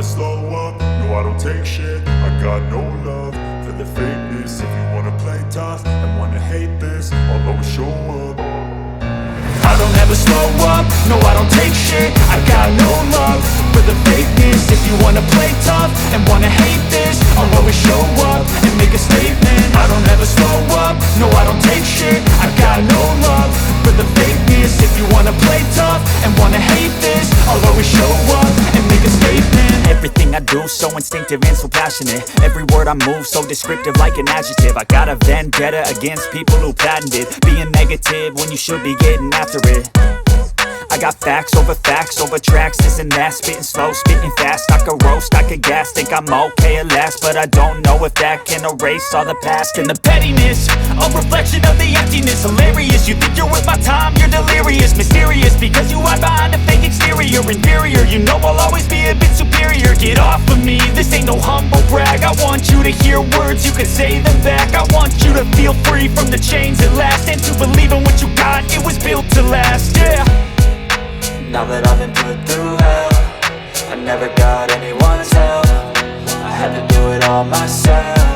slow up, no I don't take shit. I got no love for the fakeness. If you wanna play tough and wanna hate this, I'll always show up. I don't ever slow up, no I don't take shit. I got no love for the fakeness. If you wanna play tough and wanna hate this, I'll always show up and make a statement. I don't ever slow up, no I don't take shit. I got no love for the fakeness. If you wanna play tough and wanna hate this, I'll always show up and make a statement. Everything I do so instinctive and so passionate. Every word I move so descriptive like an adjective. I got a vendetta against people who patented being negative when you should be getting after it. I got facts over tracks, this and that. Spitting slow, spitting fast, I could roast, I could gas. Think I'm okay at last, but I don't know if that can erase all the past. And the pettiness, a reflection of the emptiness. Hilarious, you think you're worth my time, you're delirious. Mysterious, because you hide behind a fake exterior. Inferior, you know I'll always be a bit superior. Get off of me, this ain't no humble brag. I want you to hear words, you can say them back. I want you to feel free from the chains at last, and to believe in what you got, it was built to last, yeah. Now that I've been put through hell, I never got anyone's help. I had to do it all myself.